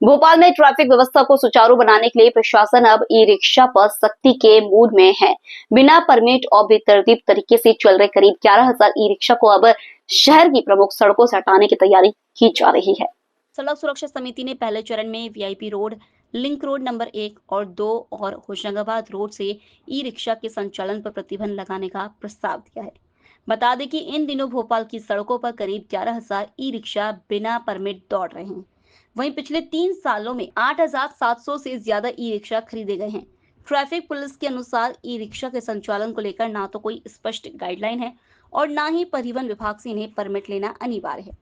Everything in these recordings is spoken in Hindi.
भोपाल में ट्रैफिक व्यवस्था को सुचारू बनाने के लिए प्रशासन अब ई रिक्शा पर सख्ती के मूड में है। बिना परमिट और बेतरतीब तरीके से चल रहे करीब 11,000 ई रिक्शा को अब शहर की प्रमुख सड़कों से हटाने की तैयारी की जा रही है। सड़क सुरक्षा समिति ने पहले चरण में VIP road, link road number 1 और 2 और होशंगाबाद रोड से ई रिक्शा के संचालन पर प्रतिबंध लगाने का प्रस्ताव दिया है। बता दें कि इन दिनों भोपाल की सड़कों पर करीब 11,000 ई रिक्शा बिना परमिट दौड़ रहे हैं। वहीं पिछले 3 सालों में 8,700 से ज्यादा ई रिक्शा खरीदे गए हैं। ट्रैफिक पुलिस के अनुसार ई रिक्शा के संचालन को लेकर ना तो कोई स्पष्ट गाइडलाइन है और ना ही परिवहन विभाग से इन्हें परमिट लेना अनिवार्य है।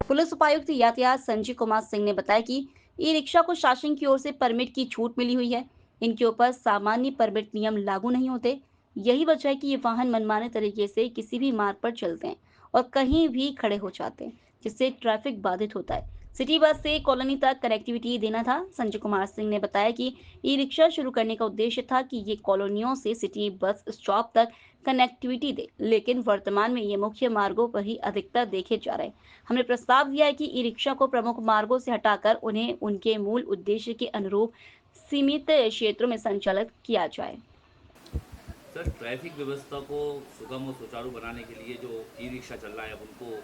पुलिस उपायुक्त यातायात संजय कुमार सिंह ने बताया कि ई रिक्शा को शासन की ओर से परमिट की छूट मिली हुई है। इनके ऊपर सामान्य परमिट नियम लागू नहीं होते। यही वजह है कि ये वाहन मनमाने तरीके से किसी भी मार्ग पर चलते हैं और कहीं भी खड़े हो जाते हैं, जिससे ट्रैफिक बाधित होता है। सिटी बस से कॉलोनी तक कनेक्टिविटी देना था। संजय कुमार सिंह ने बताया कि ई रिक्शा शुरू करने का उद्देश्य था कि ये कॉलोनियों से सिटी बस स्टॉप तक कनेक्टिविटी दे, लेकिन वर्तमान में ये मुख्य मार्गों पर ही अधिकतर देखे जा रहे हैं। हमने प्रस्ताव दिया है कि ई रिक्शा को प्रमुख मार्गों से हटाकर उन्हें उनके मूल उद्देश्य के अनुरूप सीमित क्षेत्रों में संचालित किया जाए। सर, ट्रैफिक व्यवस्था को सुगम और सुचारू बनाने के लिए जो ई रिक्शा चल रहा है उनको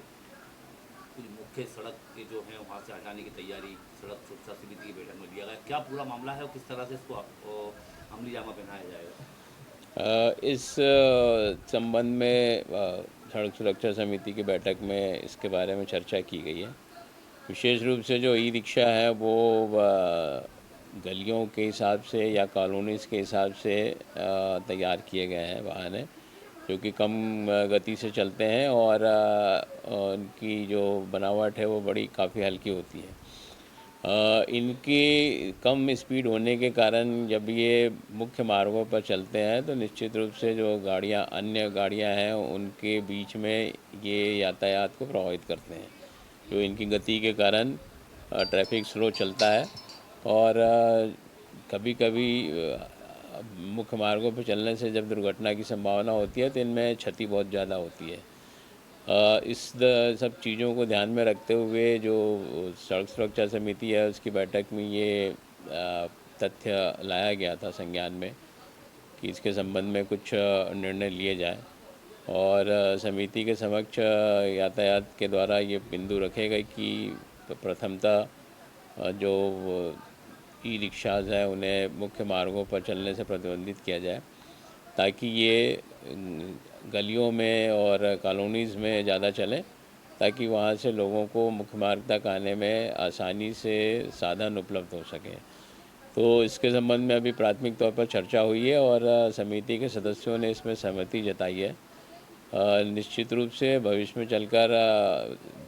कुछ मुख्य सड़क के जो हैं वहाँ से हटाने की तैयारी सड़क सुरक्षा समिति की बैठक में लिया गया। क्या पूरा मामला है और किस तरह से इसको अमली जामा पहनाया जाएगा? इस संबंध में सड़क सुरक्षा समिति की बैठक में इसके बारे में चर्चा की गई है। विशेष रूप से जो ई रिक्शा है वो गलियों के हिसाब से या कॉलोनीज़ के हिसाब से तैयार किए गए हैं वाहन है, जो कि कम गति से चलते हैं और उनकी जो बनावट है वो बड़ी काफ़ी हल्की होती है। इनकी कम स्पीड होने के कारण जब ये मुख्य मार्गों पर चलते हैं तो निश्चित रूप से जो गाड़ियाँ अन्य गाड़ियाँ हैं उनके बीच में ये यातायात को प्रभावित करते हैं। जो इनकी गति के कारण ट्रैफिक स्लो चलता है और कभी कभी मुख्य मार्गों पर चलने से जब दुर्घटना की संभावना होती है तो इनमें क्षति बहुत ज़्यादा होती है। इस सब चीज़ों को ध्यान में रखते हुए जो सड़क सुरक्षा समिति है उसकी बैठक में ये तथ्य लाया गया था संज्ञान में कि इसके संबंध में कुछ निर्णय लिए जाए और समिति के समक्ष यातायात के द्वारा ये बिंदु रखे गए कि प्रथमतः जो ई रिक्शाज हैं उन्हें मुख्य मार्गों पर चलने से प्रतिबंधित किया जाए ताकि ये गलियों में और कॉलोनीज़ में ज़्यादा चलें, ताकि वहाँ से लोगों को मुख्य मार्ग तक आने में आसानी से साधन उपलब्ध हो सके। तो इसके संबंध में अभी प्राथमिक तौर पर चर्चा हुई है और समिति के सदस्यों ने इसमें सहमति जताई है। निश्चित रूप से भविष्य में चलकर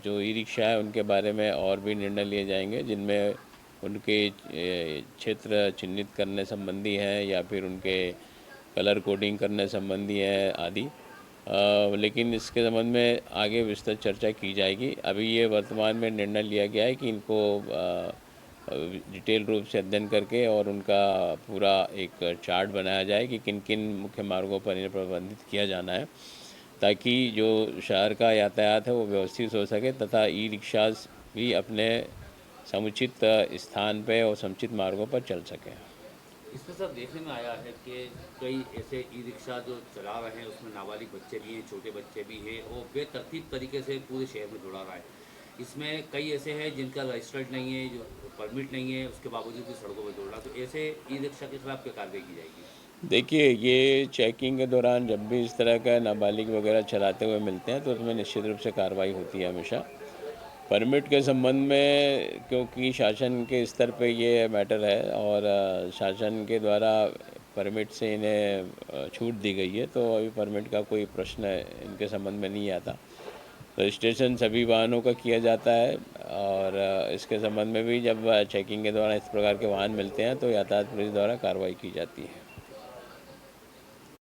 जो ई रिक्शा है उनके बारे में और भी निर्णय लिए जाएंगे, जिनमें उनके क्षेत्र चिन्हित करने संबंधी हैं या फिर उनके कलर कोडिंग करने संबंधी है आदि। लेकिन इसके संबंध में आगे विस्तृत चर्चा की जाएगी। अभी ये वर्तमान में निर्णय लिया गया है कि इनको डिटेल रूप से अध्ययन करके और उनका पूरा एक चार्ट बनाया जाए कि किन किन मुख्य मार्गों पर इन्हें प्रबंधित किया जाना है, ताकि जो शहर का यातायात है वो व्यवस्थित हो सके तथा ई रिक्शाज भी अपने समुचित स्थान पर और समुचित मार्गों पर चल सकें। इसमें सर देखने में आया है कि कई ऐसे ई रिक्शा जो चला रहे हैं उसमें नाबालिग बच्चे भी हैं, छोटे बच्चे भी हैं और बेतरतीब तरीके से पूरे शहर में दौड़ा रहा है। इसमें कई ऐसे हैं जिनका रजिस्टर्ड नहीं है, जो परमिट नहीं है, उसके बावजूद भी सड़कों पर दौड़ रहा है। तो ऐसे ई रिक्शा के खिलाफ क्या कार्रवाई की जाएगी? देखिए, ये चेकिंग के दौरान जब भी इस तरह का नाबालिग वगैरह चलाते हुए मिलते हैं तो उसमें निश्चित रूप से कार्रवाई होती है हमेशा। परमिट के संबंध में क्योंकि शासन के स्तर पे ये मैटर है और शासन के द्वारा परमिट से इन्हें छूट दी गई है, तो अभी परमिट का कोई प्रश्न इनके संबंध में नहीं आता। रजिस्ट्रेशन सभी वाहनों का किया जाता है और इसके संबंध में भी जब चेकिंग के दौरान इस प्रकार के वाहन मिलते हैं तो यातायात पुलिस द्वारा कार्रवाई की जाती है।